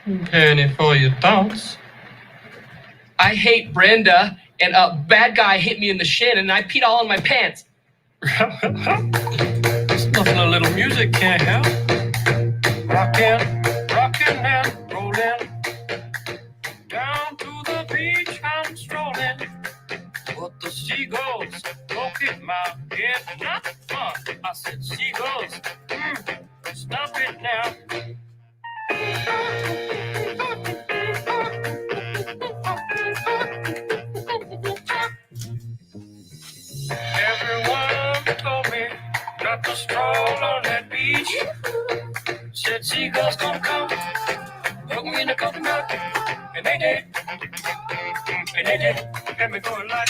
Penny for your thoughts. I hate Brenda, and a bad guy hit me in the shin, and I peed all in my pants. There's nothing a little music can't help. Rockin', rockin' and rollin'. Down to the beach I'm strolling. But the seagulls don't hit my head. Not fun. I said seagulls, stop it now. Everyone told me not to stroll on that beach. Said seagulls gonna come, hook me in the coconut, and they did, and they did, got me going like,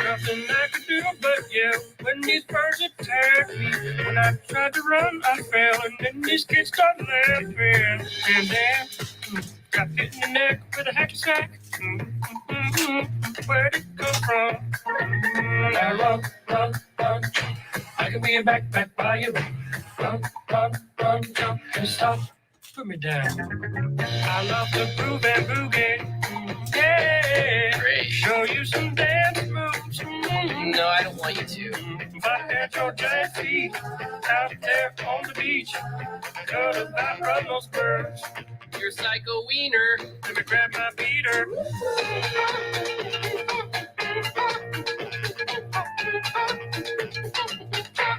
nothing I could do but yell when these birds attacked me. When I tried to run, I fell, and then these kids started laughing, and then got hit in the neck with a hacky sack. Where'd it come from? Now run, run, run. I can be a backpack by you. Run, run, run, jump and stop. Put me down. I love to groove and boogie. Yeah. Great. Show you some dance moves. No, I don't want you to. If I had your giant feet out there on the beach, could about run those birds. You're psycho wiener. Let me grab my beater.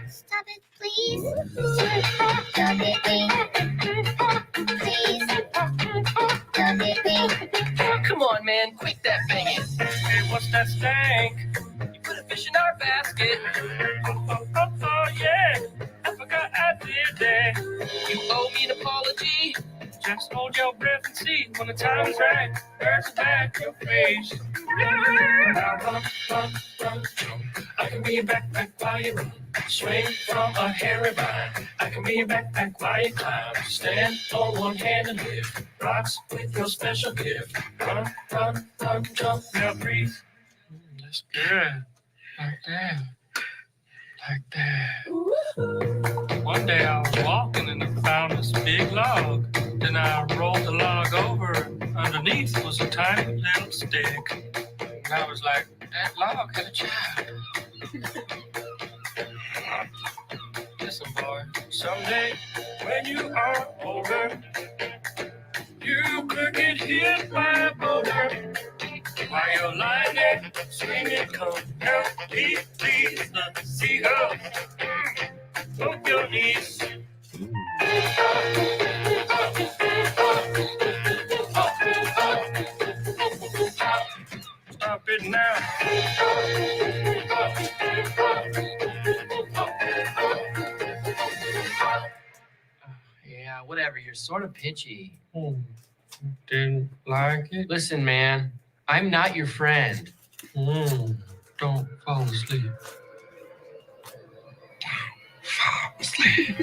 Stop it, please. Stop it, please. Please. Stop it, please. Come on, man, quick that banging. Hey, what's that stank? You put a fish in our basket. Oh, yeah. I forgot I did that. You owe me an apology. Just hold your breath and see when the time is right. Birds back your face. Now run, run, run. I can be a backpack while you run. Swing from a hairy vine. I can be a backpack while you climb. Stand on one hand and lift rocks with your special gift. Run, run, run, jump. Now breathe. That's good. Like that. Like that. One day I was walking and I found this big log. Then I rolled the log over. Underneath was a tiny little stick. And I was like, that log had a child. Listen, boy, someday when you are older, you could get hit by a boulder. While you're lying there, screaming, come help me, please, the seagull. Bump your knees. Stop it now. Yeah, whatever, you're sort of pitchy. Didn't like it? Listen, man, I'm not your friend. Don't fall asleep. Fall asleep.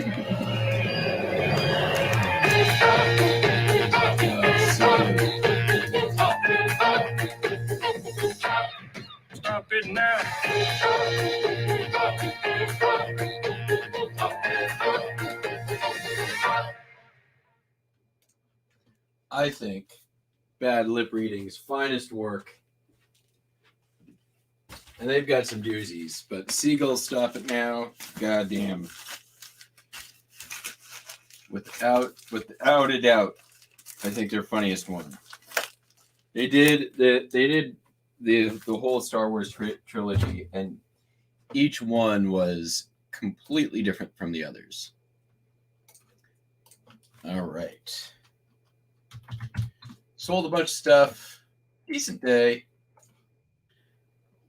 Stop it now. I think Bad Lip Reading's finest work. And they've got some doozies, but Seagulls, Stop It Now, goddamn. Without a doubt, I think their funniest one. They did the whole Star Wars trilogy, and each one was completely different from the others. All right. Sold a bunch of stuff. Decent day.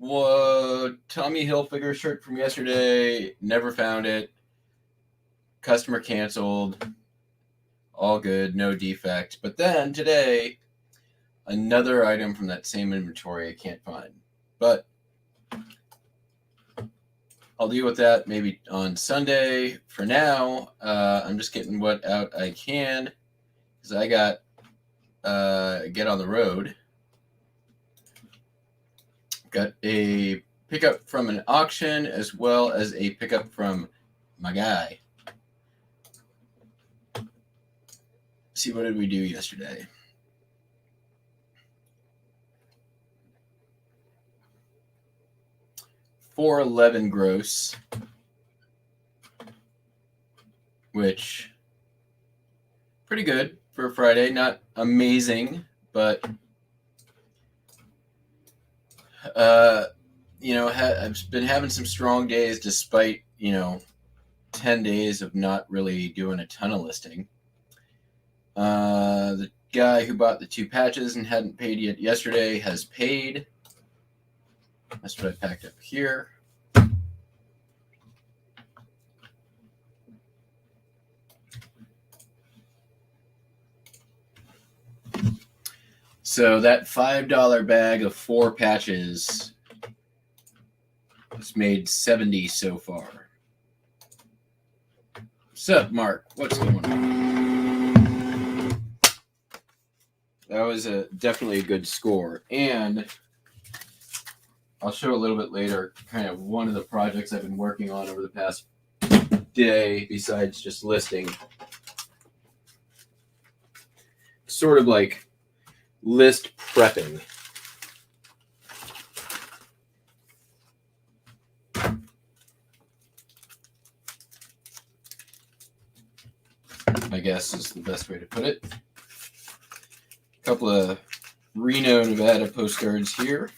Tommy Hilfiger shirt from yesterday. Never found it. Customer canceled. All good. No defect. But then today, another item from that same inventory I can't find. But I'll deal with that maybe on Sunday. For now, I'm just getting what out I can because I got get on the road. Got a pickup from an auction as well as a pickup from my guy. See, what did we do yesterday? $411 gross, which pretty good for a Friday. Not amazing, but I've been having some strong days despite 10 days of not really doing a ton of listing. The guy who bought the 2 patches and hadn't paid yet yesterday has paid. That's what I packed up here. So that $5 bag of 4 patches has made 70 so far. Sup, Mark? What's going on? That was definitely a good score. And I'll show a little bit later kind of one of the projects I've been working on over the past day besides just listing. Sort of like list prepping. I guess is the best way to put it. A couple of Reno, Nevada postcards here.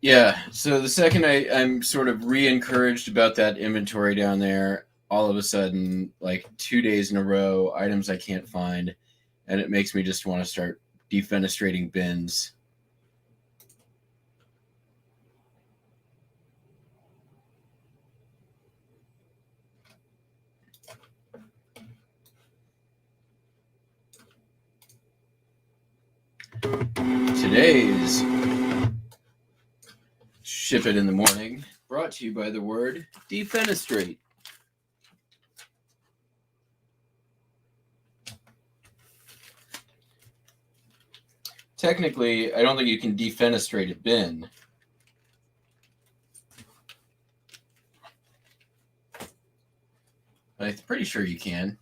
Yeah, so the second I'm sort of re-encouraged about that inventory down there, all of a sudden, like 2 days in a row, items I can't find, and it makes me just want to start defenestrating bins. Today's Ship It in the Morning, brought to you by the word defenestrate. Technically, I don't think you can defenestrate a bin. But I'm pretty sure you can.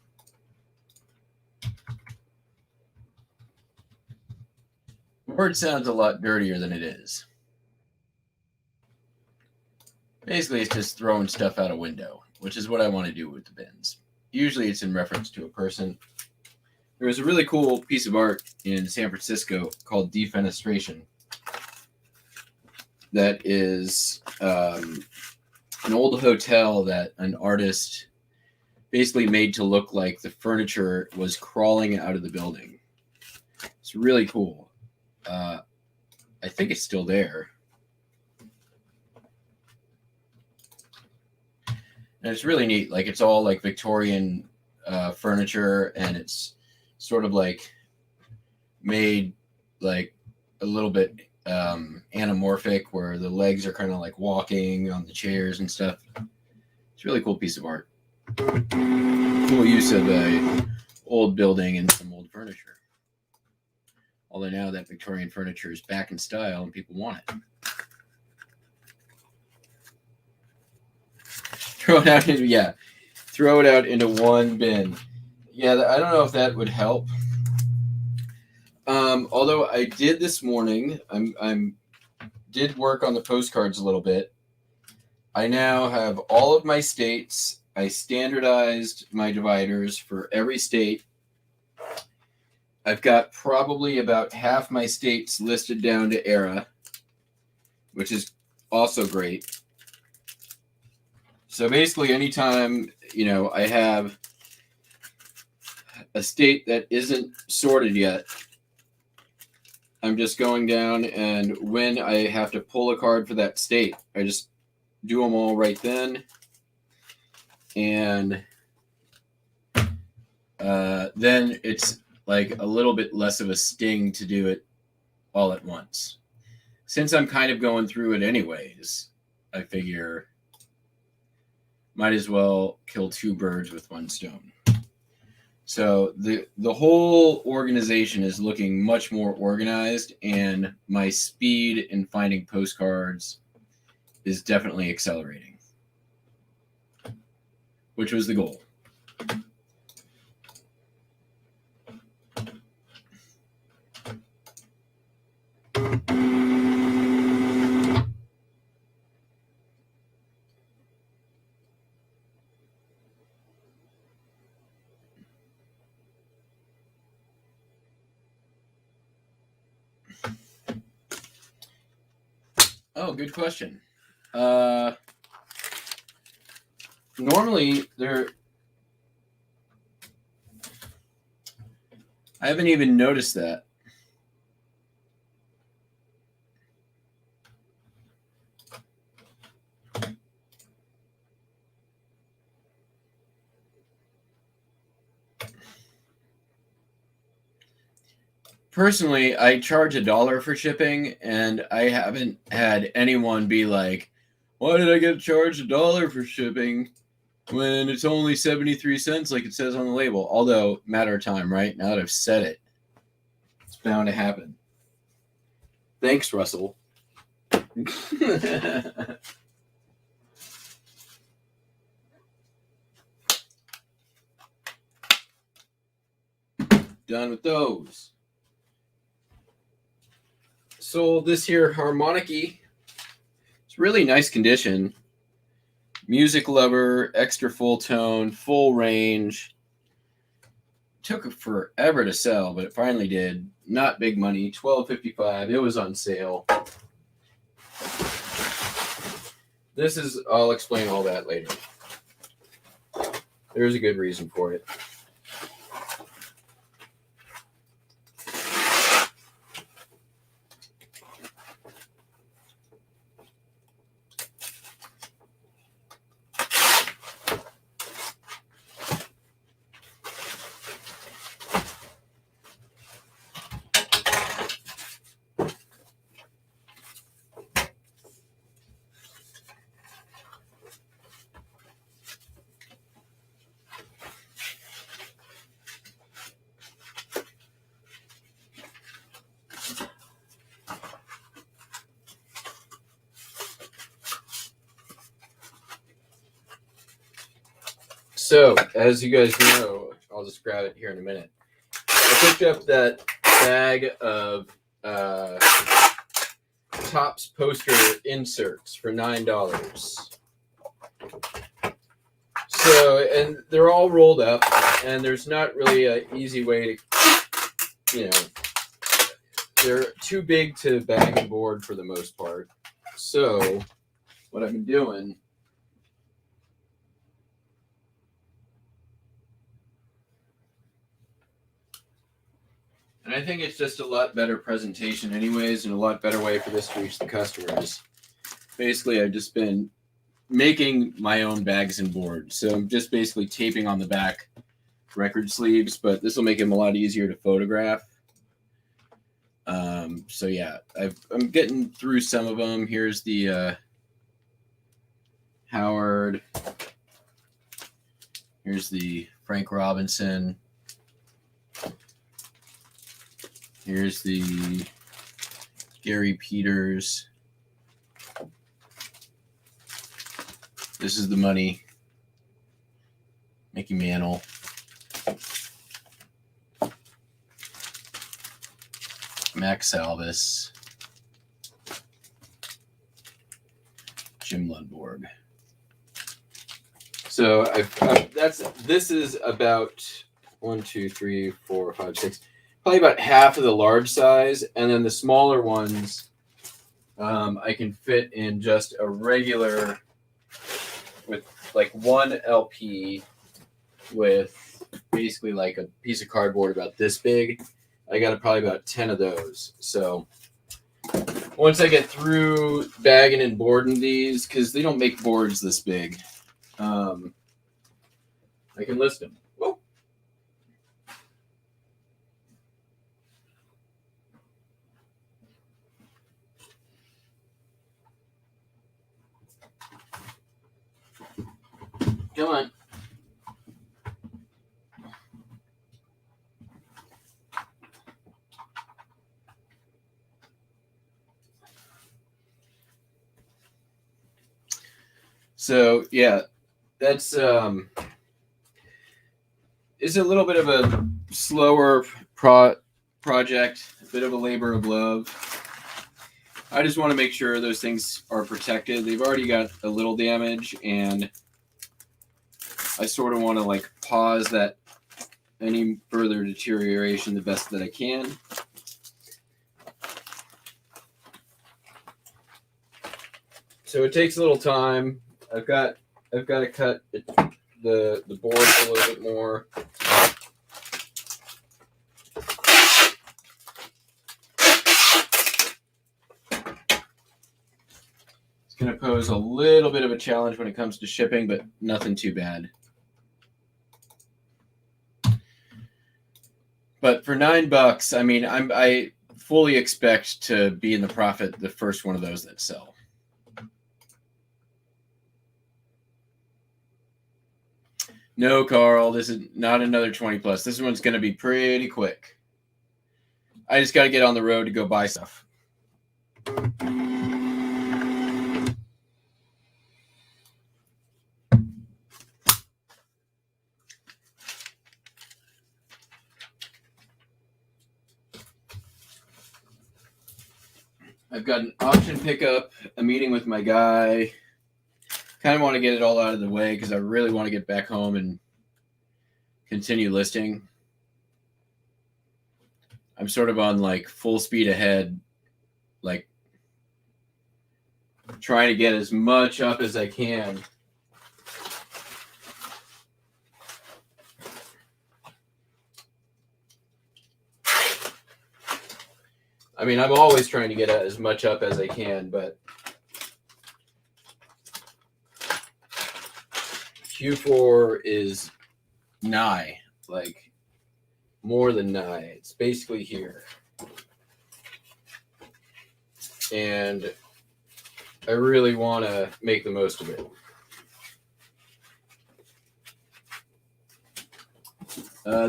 The word sounds a lot dirtier than it is. Basically, it's just throwing stuff out a window, which is what I want to do with the bins. Usually it's in reference to a person. There was a really cool piece of art in San Francisco called Defenestration that is an old hotel that an artist basically made to look like the furniture was crawling out of the building. It's really cool. I think it's still there. And it's really neat. Like, it's all like Victorian furniture, and it's sort of like made like a little bit anamorphic, where the legs are kind of like walking on the chairs and stuff. It's a really cool piece of art. Cool use of a old building and some old furniture. Although now that Victorian furniture is back in style and people want it. Throw it out into one bin. Yeah, I don't know if that would help. Although I did this morning, did work on the postcards a little bit. I now have all of my states. I standardized my dividers for every state. I've got probably about half my states listed down to era, which is also great. So basically, anytime, I have a state that isn't sorted yet, I'm just going down, and when I have to pull a card for that state, I just do them all right then. And then it's like a little bit less of a sting to do it all at once. Since I'm kind of going through it anyways, I figure might as well kill two birds with one stone. So the whole organization is looking much more organized, and my speed in finding postcards is definitely accelerating, which was the goal. Oh, good question. Normally, I haven't even noticed that. Personally, I charge $1 for shipping, and I haven't had anyone be like, "Why did I get charged $1 for shipping when it's only 73 cents like it says on the label?" Although, matter of time, right? Now that I've said it, it's bound to happen. Thanks, Russell. Done with those. Sold this here harmonicky. It's really nice condition. Music lover, extra full tone, full range. Took forever to sell, but it finally did. Not big money, $12.55. It was on sale. I'll explain all that later. There's a good reason for it. So, as you guys know, I'll just grab it here in a minute. I picked up that bag of Topps poster inserts for $9. So, and they're all rolled up, and there's not really an easy way to, they're too big to bag and board for the most part. So, what I've been doing, and I think it's just a lot better presentation anyways, and a lot better way for this to reach the customers. Basically, I've just been making my own bags and boards. So I'm just basically taping on the back record sleeves, but this will make them a lot easier to photograph. So yeah, I'm getting through some of them. Here's the Howard. Here's the Frank Robinson. Here's the Gary Peters. This is the Money. Mickey Mantle. Max Salvis. Jim Lundborg. So this is about 1, 2, 3, 4, 5, 6. Probably about half of the large size, and then the smaller ones I can fit in just a regular, with like one LP with basically like a piece of cardboard about this big. I got probably about 10 of those. So once I get through bagging and boarding these, because they don't make boards this big, I can list them. Whoa. Come on. So yeah, that's it's a little bit of a slower project, a bit of a labor of love. I just want to make sure those things are protected. They've already got a little damage, and I sort of want to like pause that any further deterioration the best that I can. So it takes a little time. I've got to cut the boards a little bit more. It's going to pose a little bit of a challenge when it comes to shipping, but nothing too bad. But for $9, I mean, I fully expect to be in the profit the first one of those that sell. No, Carl, this is not another 20 plus. This one's going to be pretty quick. I just got to get on the road to go buy stuff. I've got an auction pickup, a meeting with my guy. Kind of want to get it all out of the way because I really want to get back home and continue listing. I'm sort of on like full speed ahead, like trying to get as much up as I can. I mean, I'm always trying to get as much up as I can, but Q4 is nigh, like more than nigh. It's basically here. And I really want to make the most of it.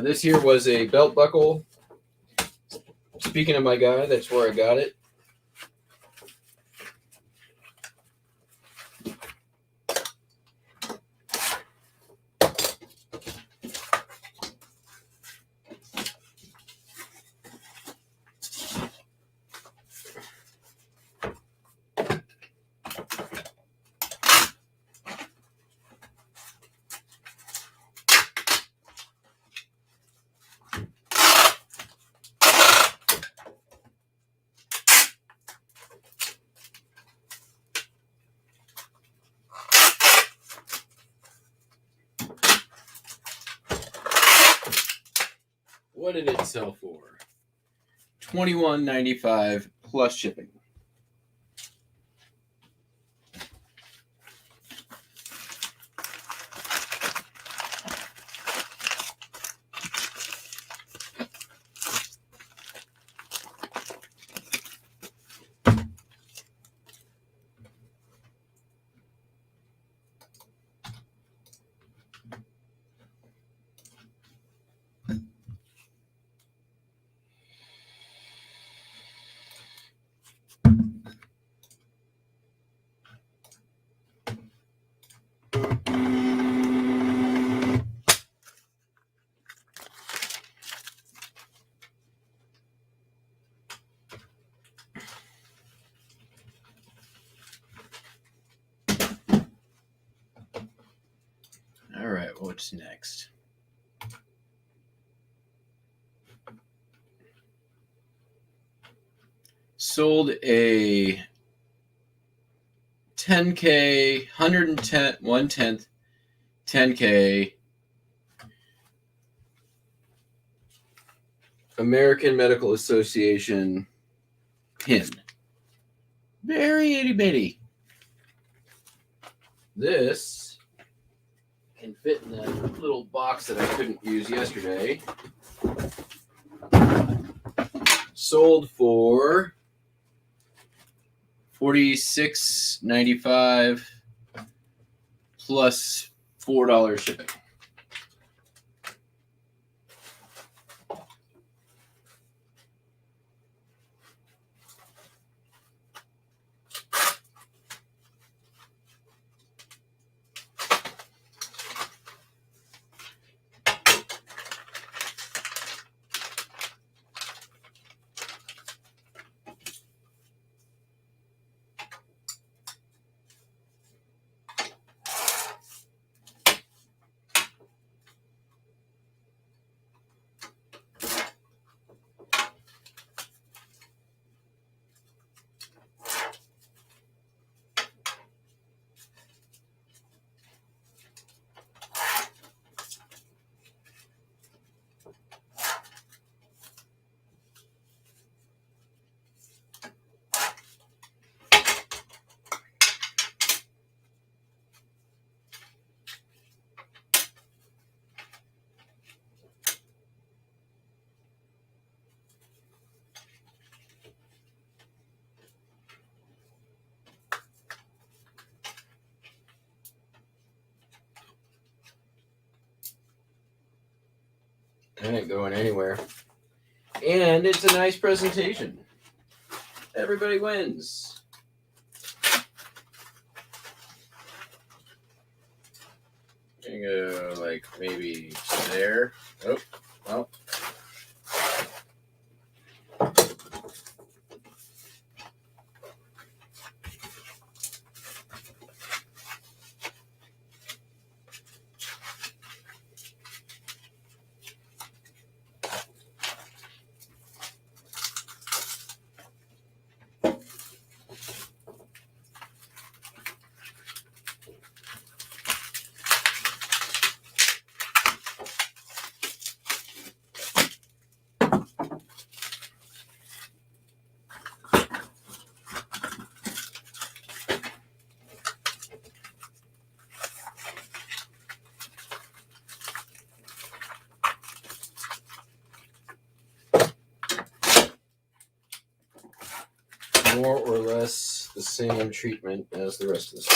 This here was a belt buckle. Speaking of my guy, that's where I got it. What did it sell for? $21.95 plus shipping. All right, what's next? Sold a 10K, 110, 1/10, 10K American Medical Association pin. Very itty bitty. This can fit in that little box that I couldn't use yesterday. Sold for $46.95 plus $4 shipping. It ain't going anywhere. And it's a nice presentation. Everybody wins. I'm gonna go like maybe there. Oh, well. More or less the same treatment as the rest of this.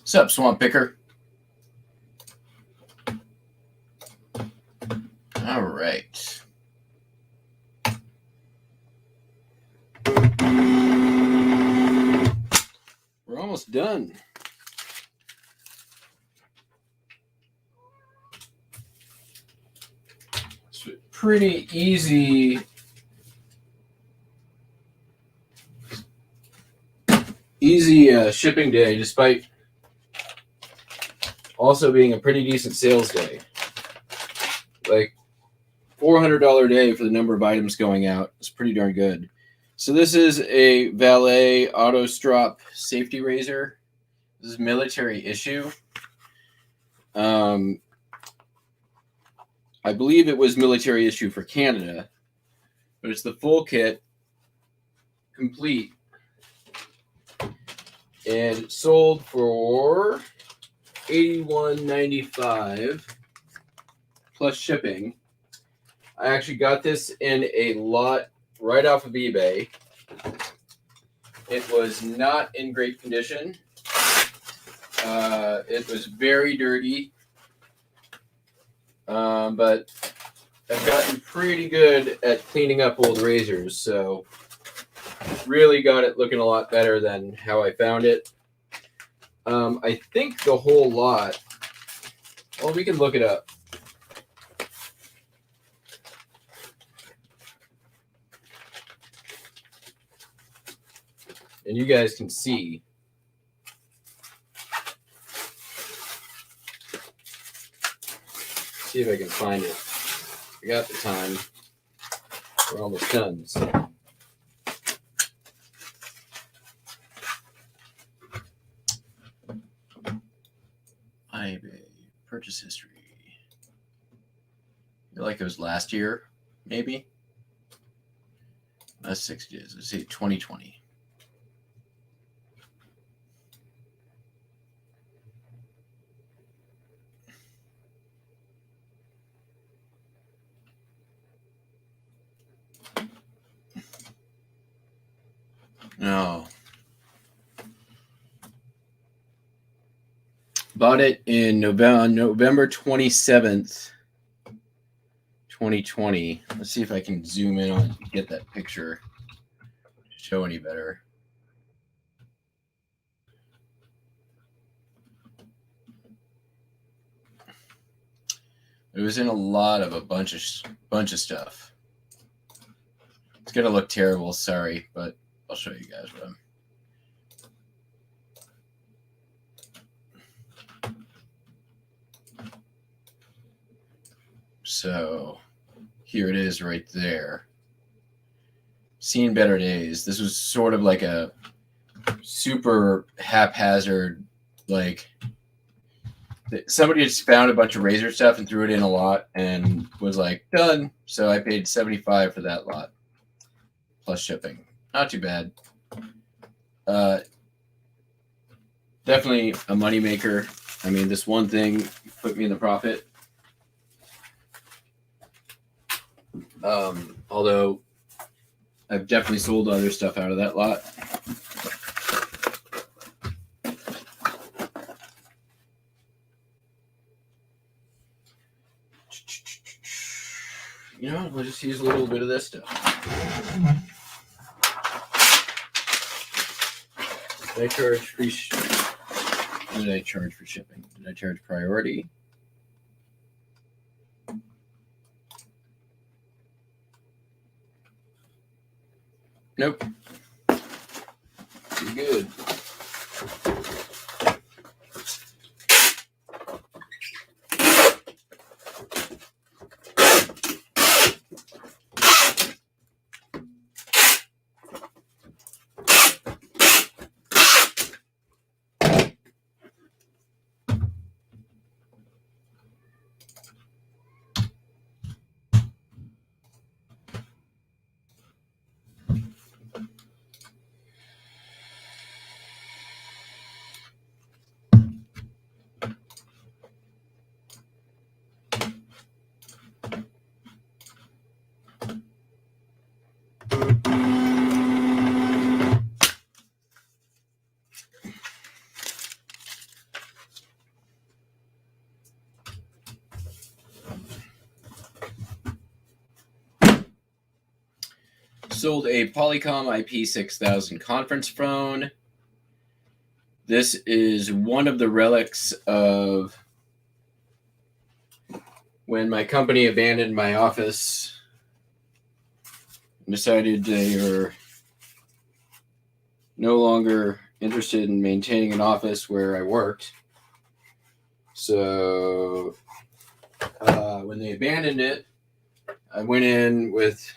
What's up, Swamp Picker? All right. We're almost done. It's a pretty easy shipping day, despite also being a pretty decent sales day. Like $400 day for the number of items going out. It's pretty darn good. So this is a Valet Auto Strop safety razor. This is military issue. I believe it was military issue for Canada, but it's the full kit, complete, and it sold for $81.95 plus shipping. I actually got this in a lot right off of eBay. It was not in great condition. It was very dirty, but I've gotten pretty good at cleaning up old razors, so really got it looking a lot better than how I found it. I think the whole lot Well, we can look it up. And you guys can see. See if I can find it. I got the time. We're almost done. So. eBay purchase history. I feel like it was last year, maybe. That's 60 days. Let's see, 2020. No. Bought it in November 27th, 2020. Let's see if I can zoom in on it, get that picture, show any better. It was in a bunch of stuff. It's gonna look terrible, sorry, but I'll show you guys what I'm. So here it is right there. Seen better days. This was sort of like a super haphazard, like somebody just found a bunch of razor stuff and threw it in a lot and was like, done. So I paid $75 for that lot plus shipping. Not too bad. Definitely a moneymaker. I mean, this one thing put me in the profit. Although I've definitely sold other stuff out of that lot. You know, we'll just use a little bit of this stuff. Did I charge free shipping? What did I charge for shipping? Did I charge priority? Nope. Too good. Sold a Polycom IP6000 conference phone. This is one of the relics of when my company abandoned my office and decided they were no longer interested in maintaining an office where I worked. So when they abandoned it, I went in with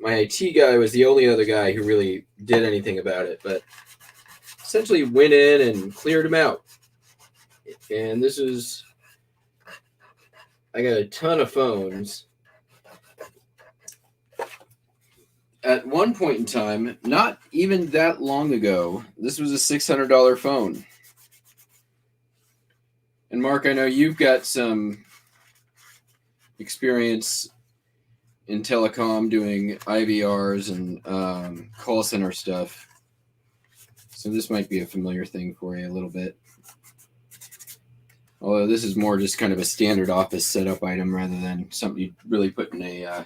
my IT guy was the only other guy who really did anything about it, but essentially went in and cleared him out. And this is, I got a ton of phones. At one point in time, not even that long ago, this was a $600 phone. And Mark, I know you've got some experience in telecom doing IVRs and call center stuff. So this might be a familiar thing for you a little bit. Although this is more just kind of a standard office setup item rather than something you really put in a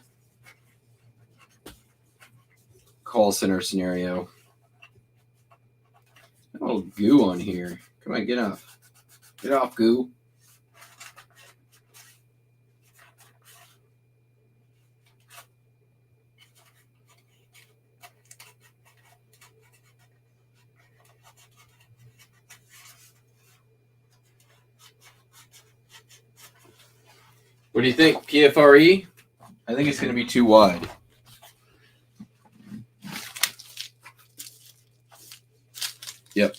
call center scenario. A little goo on here. Come on, get off. Get off, goo. What do you think? PFRE? I think it's going to be too wide. Yep.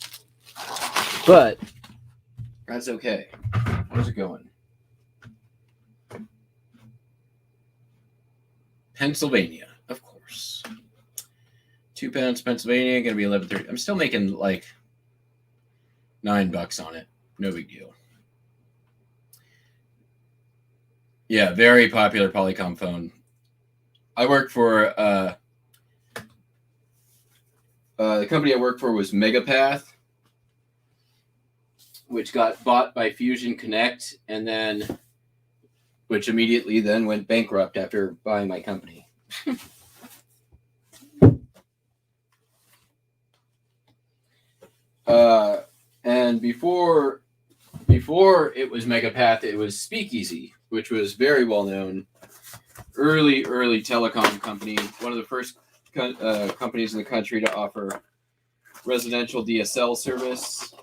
But that's okay. How's it going? Pennsylvania, of course. 2 pounds Pennsylvania, going to be $11.30. I'm still making like $9 on it. No big deal. Yeah, very popular Polycom phone. I work for the company I worked for was Megapath, which got bought by Fusion Connect, and then which immediately then went bankrupt after buying my company. And before it was Megapath, it was Speakeasy, which was very well known. Early telecom company, one of the first companies in the country to offer residential DSL service.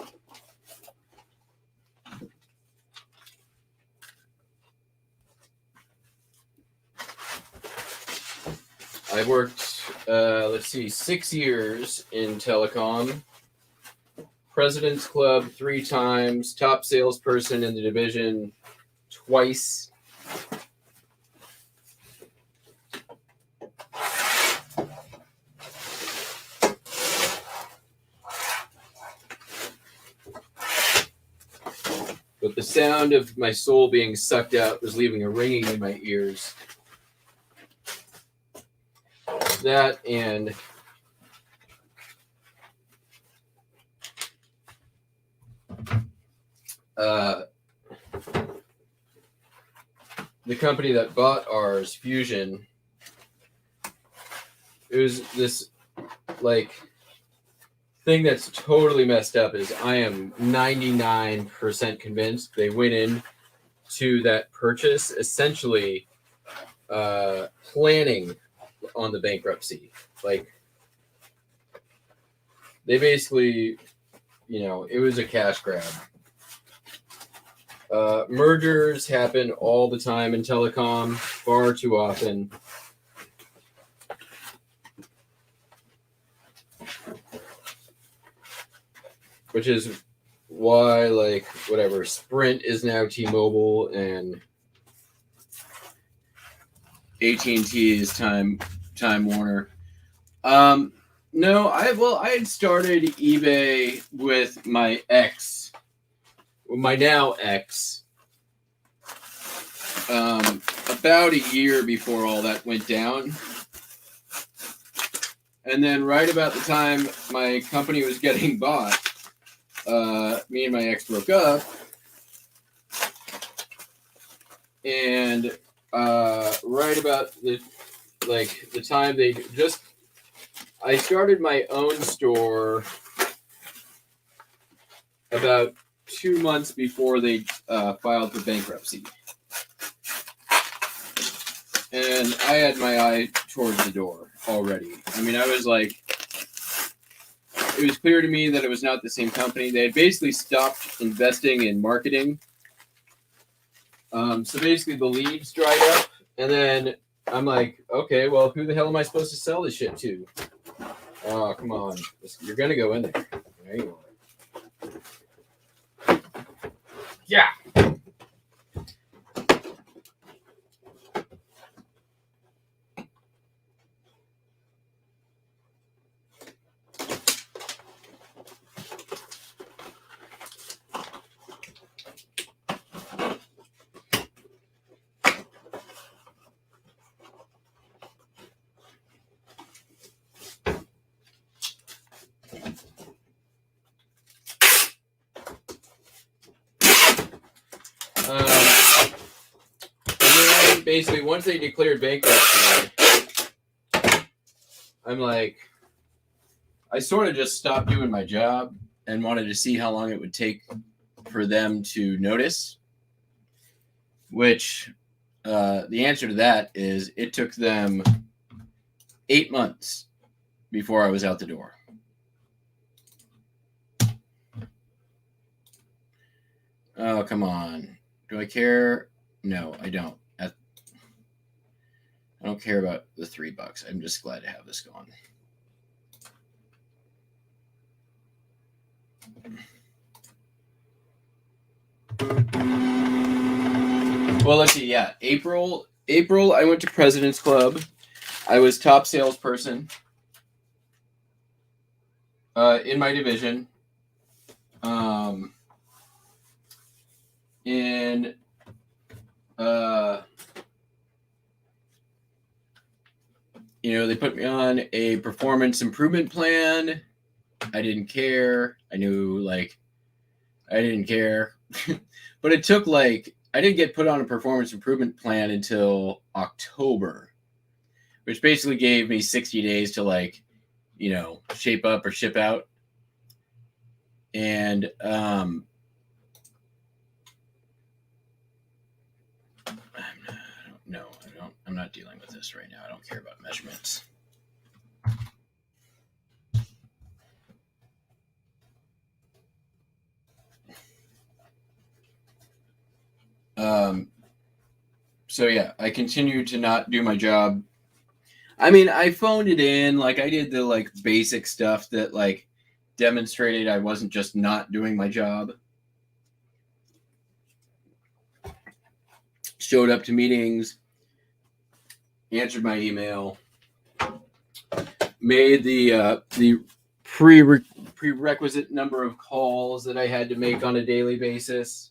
I worked, 6 years in telecom. President's Club 3 times, top salesperson in the division twice. But the sound of my soul being sucked out was leaving a ringing in my ears. That and the company that bought ours, Fusion, it was this like thing that's totally messed up is I am 99% convinced they went in to that purchase essentially planning on the bankruptcy. Like they basically, it was a cash grab. Mergers happen all the time in telecom, far too often. Which is why, Sprint is now T-Mobile and AT&T is Time Warner. No, I had started eBay with my ex, my now ex, about a year before all that went down. And then right about the time my company was getting bought, me and my ex broke up. And right about the time I started my own store about 2 months before they filed for bankruptcy. And I had my eye towards the door already. I mean, I was like, it was clear to me that it was not the same company. They had basically stopped investing in marketing. So basically the leads dried up. And then I'm like, okay, well, who the hell am I supposed to sell this shit to? Oh, come on. You're going to go in there. There you are. Yeah. And then basically, once they declared bankruptcy, I'm like, I sort of just stopped doing my job and wanted to see how long it would take for them to notice, which the answer to that is it took them 8 months before I was out the door. Oh, come on. Do I care? No, I don't. I don't care about the $3. I'm just glad to have this gone. Well, let's see. Yeah, April, I went to President's Club. I was top salesperson in my division. In they put me on a performance improvement plan. I didn't care. I knew I didn't care. But it took I didn't get put on a performance improvement plan until October, which basically gave me 60 days to shape up or ship out. And I'm not dealing with this right now. I don't care about measurements. So yeah, I continued to not do my job. I mean, I phoned it in. I did the basic stuff that demonstrated I wasn't just not doing my job. Showed up to meetings, answered my email, made the prerequisite number of calls that I had to make on a daily basis.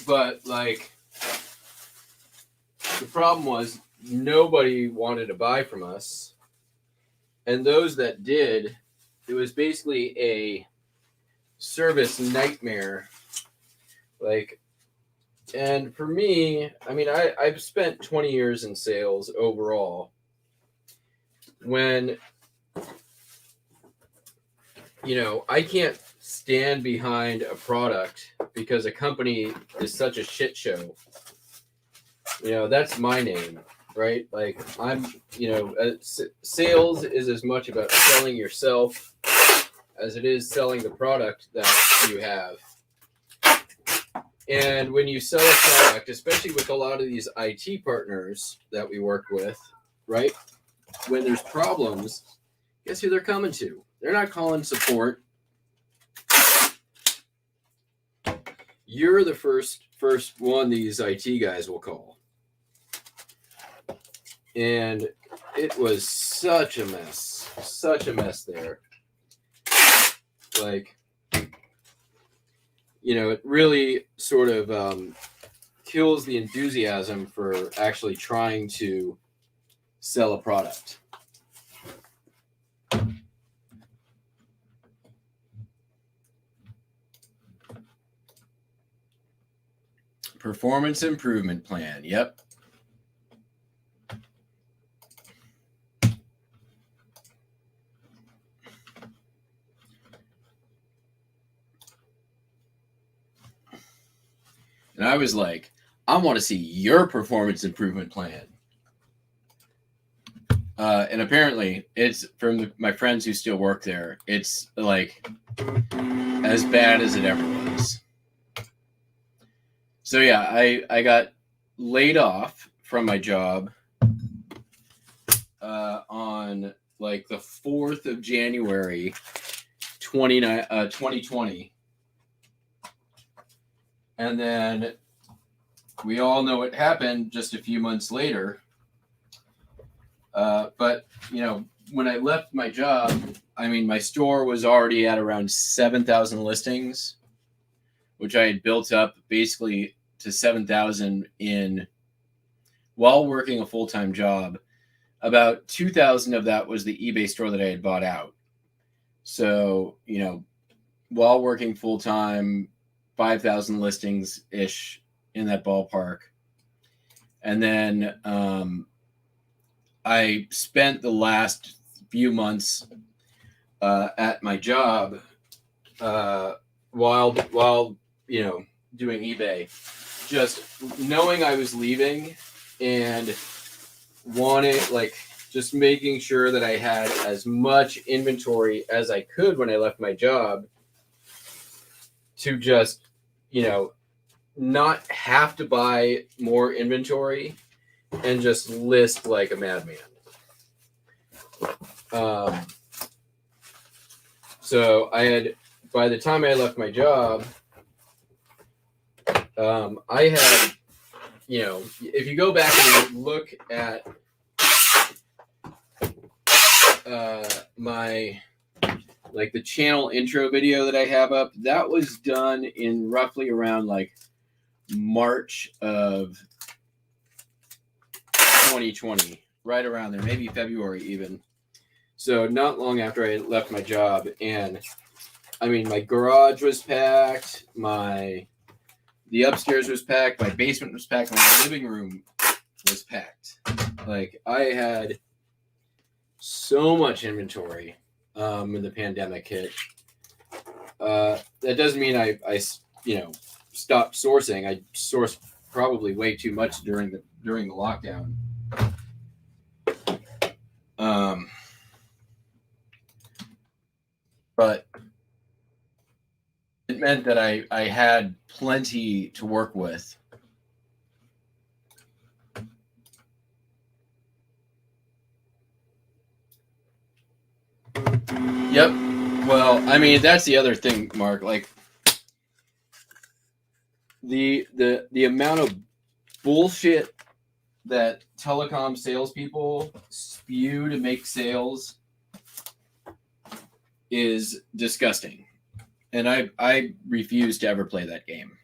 But the problem was nobody wanted to buy from us, and those that did, it was basically a service nightmare. And for me, I mean, I've spent 20 years in sales overall. When I can't stand behind a product because a company is such a shit show. That's my name, right? I'm, sales is as much about selling yourself as it is selling the product that you have. And when you sell a product, especially with a lot of these IT partners that we work with, right? When there's problems, guess who they're coming to? They're not calling support. You're the first one these IT guys will call. And it was such a mess there. It really sort of kills the enthusiasm for actually trying to sell a product. Performance improvement plan. Yep. And I was like, I want to see your performance improvement plan. And apparently it's from my friends who still work there. It's as bad as it ever was. So yeah, I got laid off from my job on the 4th of January, 2020. And then we all know what happened just a few months later. But, when I left my job, I mean, my store was already at around 7,000 listings, which I had built up basically to 7,000 while working a full-time job. About 2,000 of that was the eBay store that I had bought out. So, while working full-time, 5,000 listings-ish in that ballpark. And then I spent the last few months at my job while doing eBay, just knowing I was leaving and wanted just making sure that I had as much inventory as I could when I left my job to just not have to buy more inventory and just list like a madman. So I had, by the time I left my job, I had, if you go back and look at my, the channel intro video that I have up, that was done in roughly around March of 2020, right around there, maybe February even. So not long after I left my job, and I mean, my garage was packed, the upstairs was packed, my basement was packed, my living room was packed. I had so much inventory when the pandemic hit. That doesn't mean I stopped sourcing. I sourced probably way too much during the lockdown. But it meant that I had plenty to work with. Yep. Well, I mean, that's the other thing, Mark. The amount of bullshit that telecom salespeople spew to make sales is disgusting. And I refuse to ever play that game.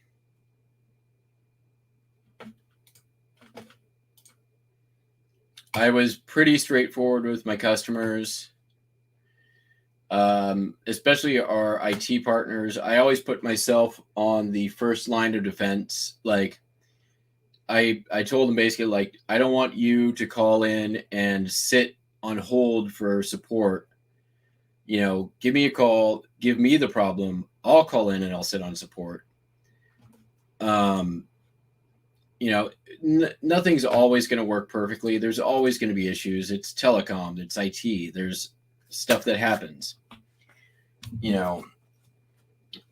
I was pretty straightforward with my customers, especially our IT partners. I always put myself on the first line of defense. I told them basically, I don't want you to call in and sit on hold for support. Give me a call, give me the problem. I'll call in and I'll sit on support. Nothing's always going to work perfectly. There's always going to be issues. It's telecom, it's IT. There's stuff that happens.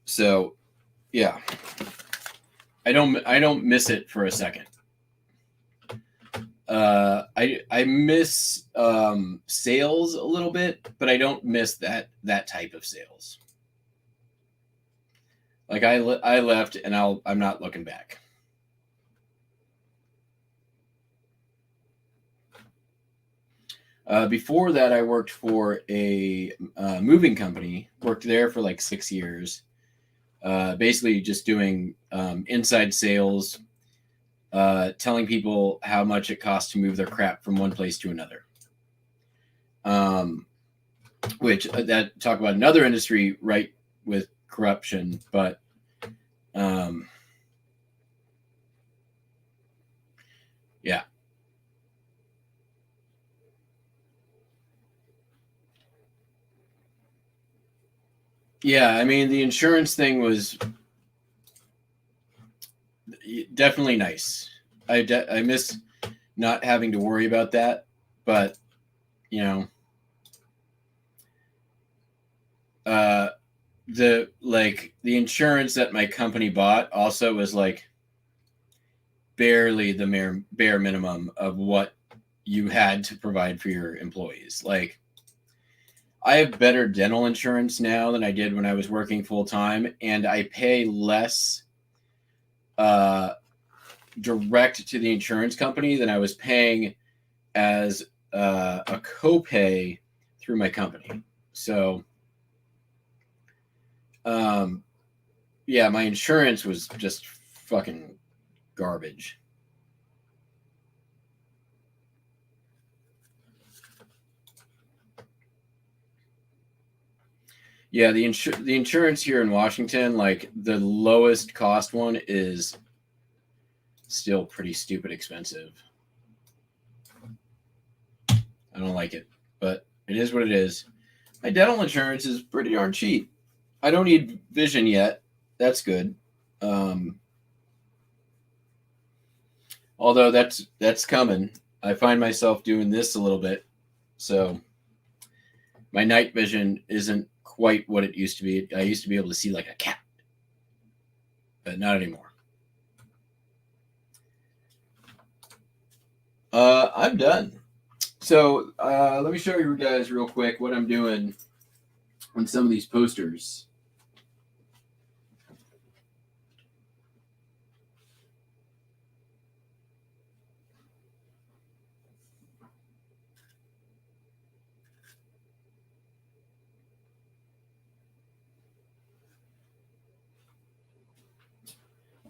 So yeah. I don't miss it for a second. I miss sales a little bit, but I don't miss that type of sales. I left and I'm not looking back. Before that, I worked for a moving company. Worked there for 6 years. Basically, just doing inside sales, telling people how much it costs to move their crap from one place to another. Which that talk about another industry, right, with corruption, but yeah. Yeah, I mean, the insurance thing was definitely nice. I miss not having to worry about that, but the insurance that my company bought also was barely the bare minimum of what you had to provide for your employees. I have better dental insurance now than I did when I was working full time, and I pay less direct to the insurance company than I was paying as a copay through my company. So, yeah, my insurance was just fucking garbage. Yeah, the insurance here in Washington, the lowest cost one is still pretty stupid expensive. I don't like it, but it is what it is. My dental insurance is pretty darn cheap. I don't need vision yet. That's good. Although that's coming. I find myself doing this a little bit. So my night vision isn't quite what it used to be. I used to be able to see like a cat, but not anymore. I'm done. So let me show you guys real quick what I'm doing on some of these posters.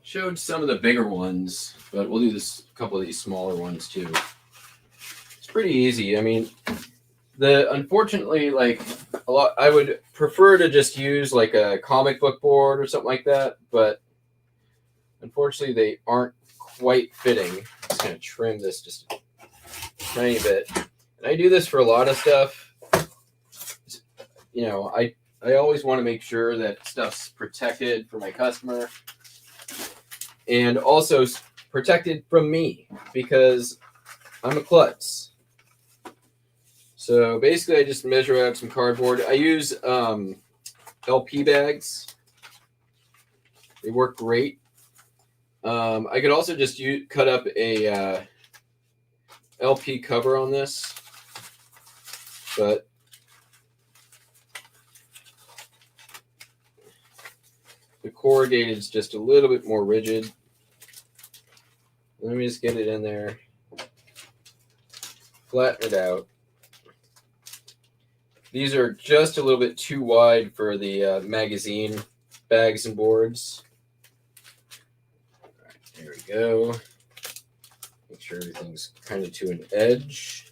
Showed some of the bigger ones, but we'll do this a couple of these smaller ones too. It's pretty easy. I mean, unfortunately, like a lot, I would prefer to just use like a comic book board or something like that, but unfortunately, they aren't quite fitting. I'm just gonna trim this just a tiny bit, and I do this for a lot of stuff. You know, I always want to make sure that stuff's protected for my customer. And also protected from me because I'm a klutz. So basically, I just measure out some cardboard. I use LP bags. They work great. I could also just cut up a LP cover on this, but the corrugated is just a little bit more rigid. Let me just get it in there, flatten it out. These are just a little bit too wide for the magazine bags and boards. All right, there we go. Make sure everything's kind of to an edge.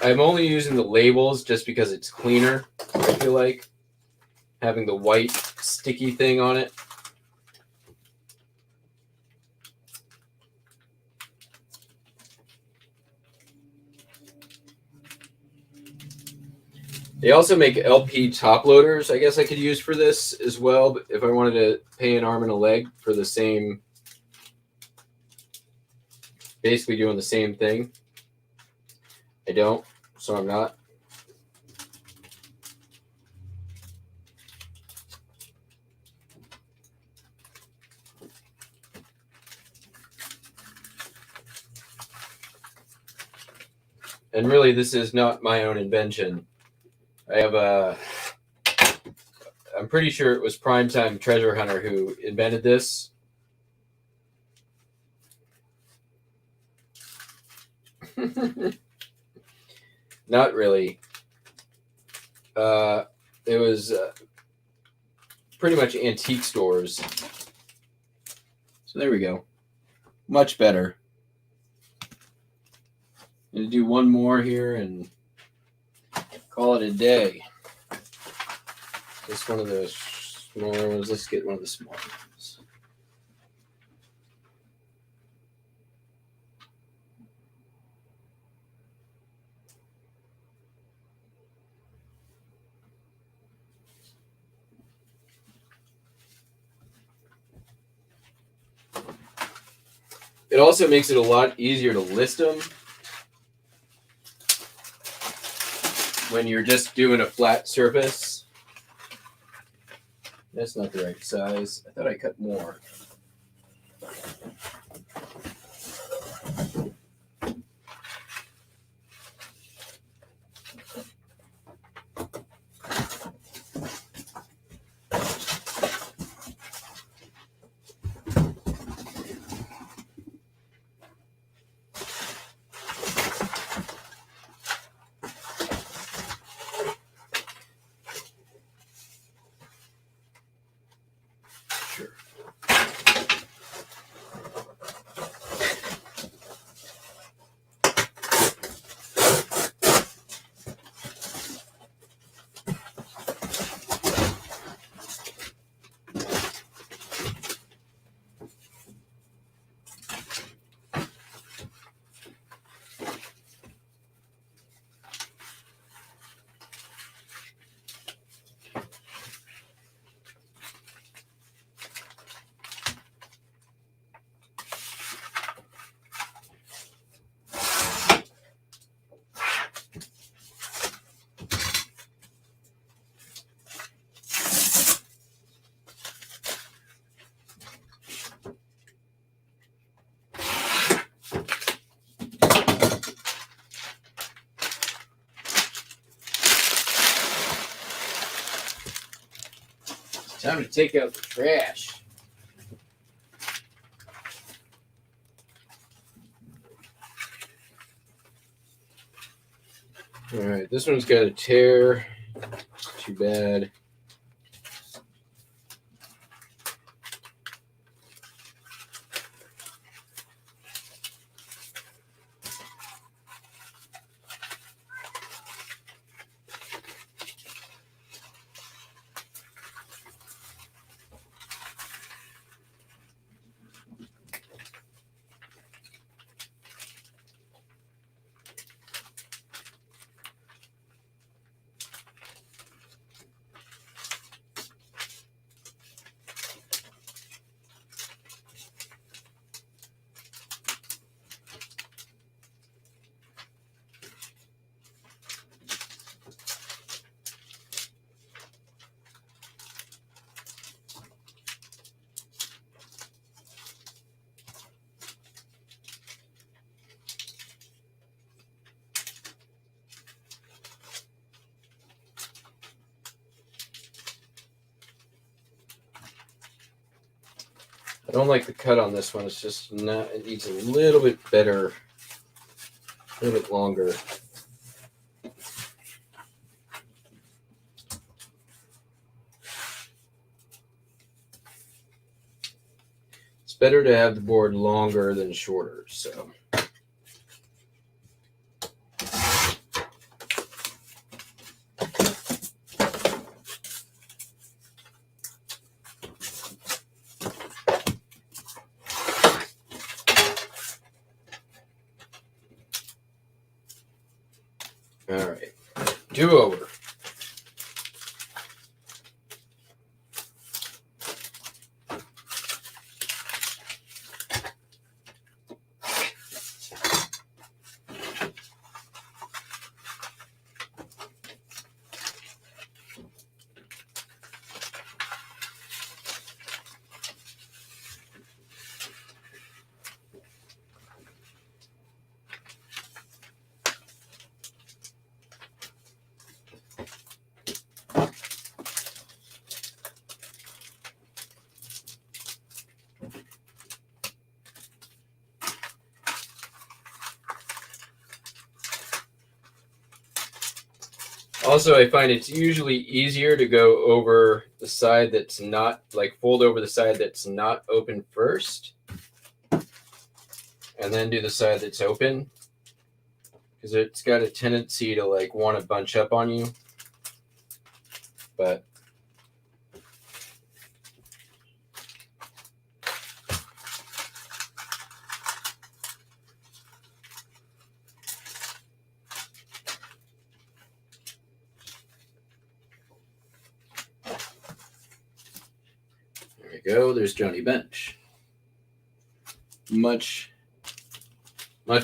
I'm only using the labels just because it's cleaner, I feel like, having the white sticky thing on it. They also make LP top loaders. I guess I could use for this as well, but if I wanted to pay an arm and a leg for the same, basically doing the same thing. I don't, so I'm not. And really, this is not my own invention. I have I'm pretty sure it was Primetime Treasure Hunter who invented this. Not really. It was pretty much antique stores. So there we go. Much better. I'm going to do one more here and call it a day. Just one of those smaller ones. Let's get one of the smaller ones. It also makes it a lot easier to list them when you're just doing a flat surface. That's not the right size. I thought I cut more. Time to take out the trash. All right, this one's got a tear. Too bad. I don't like the cut on this one. It's just not, it needs a little bit better, a little bit longer. It's better to have the board longer than shorter, so. All right, do over. Also, I find it's usually easier to go over the side that's not, like fold over the side that's not open first, and then do the side that's open, because it's got a tendency to like want to bunch up on you. But there we go. There's Johnny Bench. Much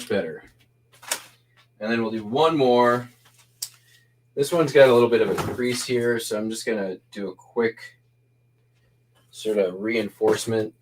better. And then we'll do one more. This one's got a little bit of a crease here, so I'm just going to do a quick sort of reinforcement.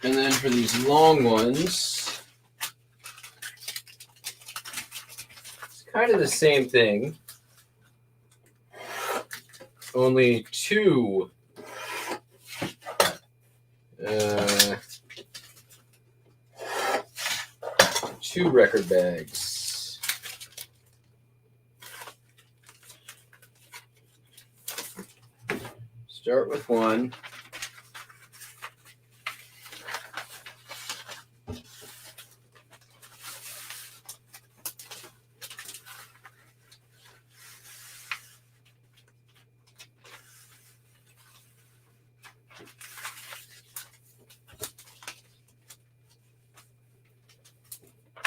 And then for these long ones, it's kind of the same thing, only two record bags. Start with one.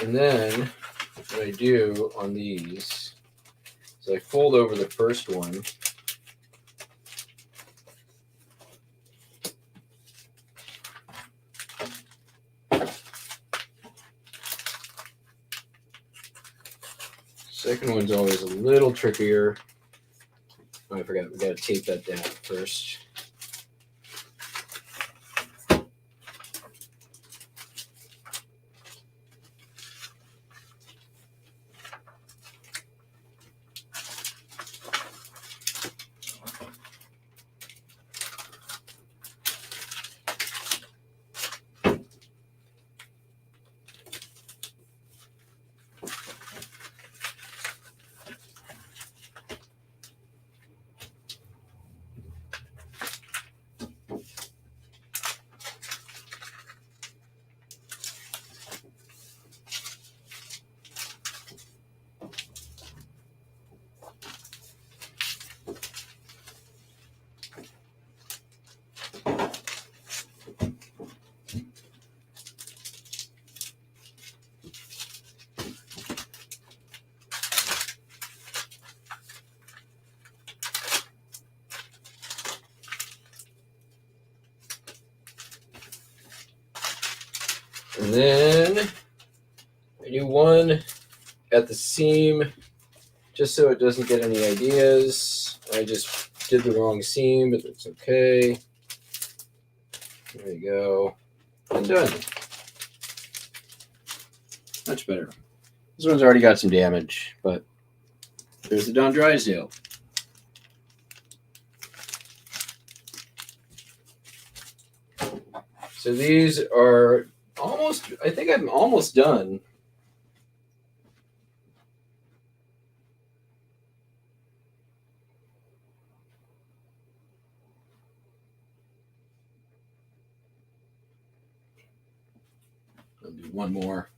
And then what I do on these is I fold over the first one. Second one's always a little trickier. Oh, I forgot, we gotta tape that down first. And then I do one at the seam just so it doesn't get any ideas. I just did the wrong seam, but it's okay. There you go. And done. Much better. This one's already got some damage, but there's the Don Drysdale. So these are almost, I think I'm almost done. I'll do one more.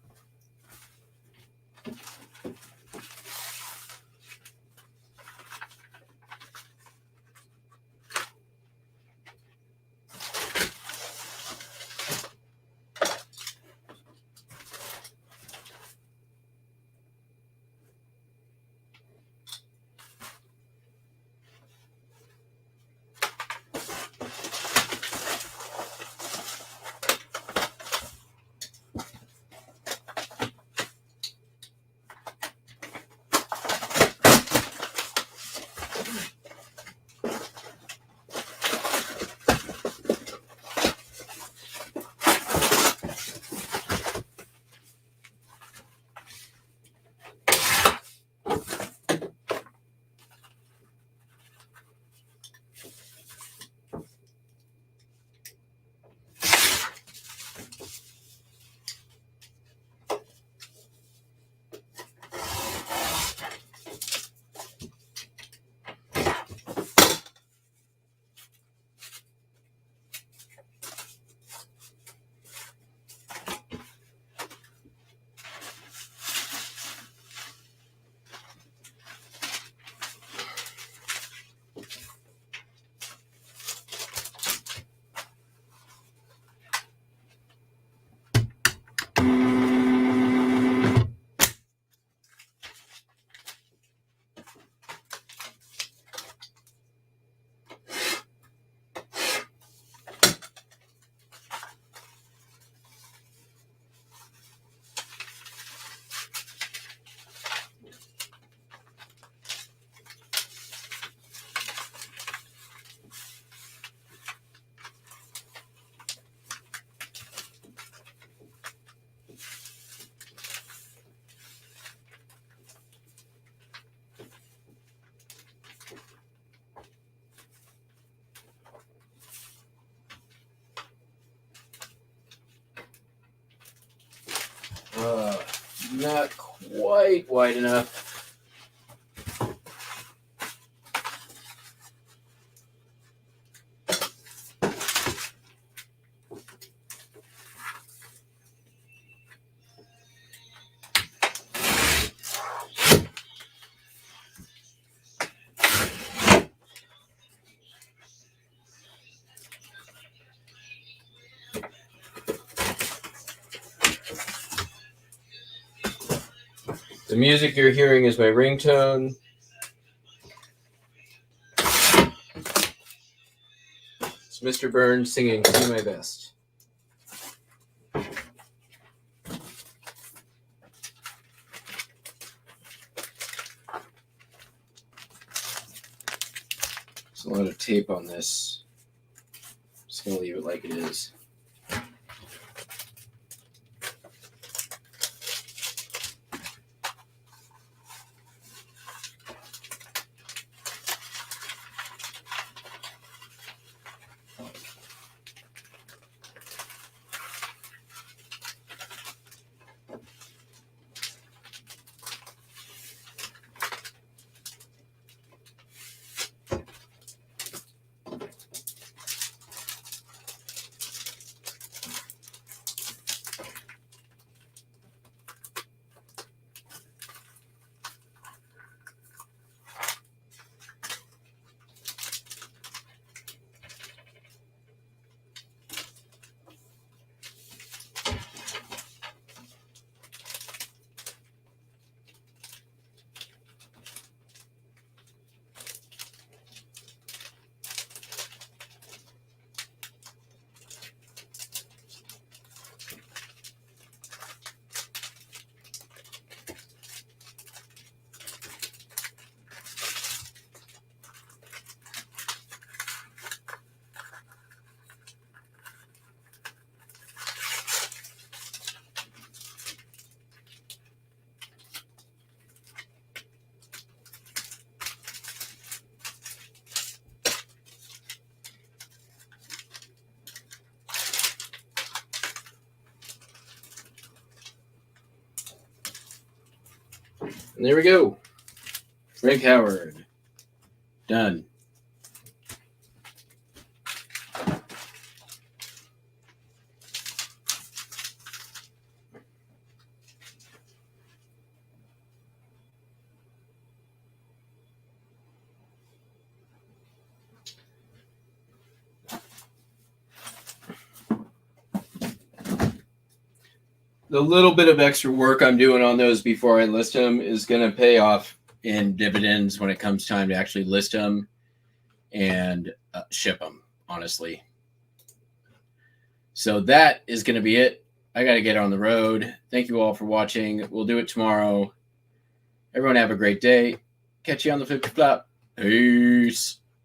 Not quite wide enough. The music you're hearing is my ringtone. It's Mr. Burns singing "Do My Best." There's a lot of tape on this. I'm just gonna leave it like it is. And there we go. Frank Howard. Done. The little bit of extra work I'm doing on those before I list them is going to pay off in dividends when it comes time to actually list them and ship them, honestly. So that is going to be it. I got to get on the road. Thank you all for watching. We'll do it tomorrow. Everyone have a great day. Catch you on the flip flop. Peace.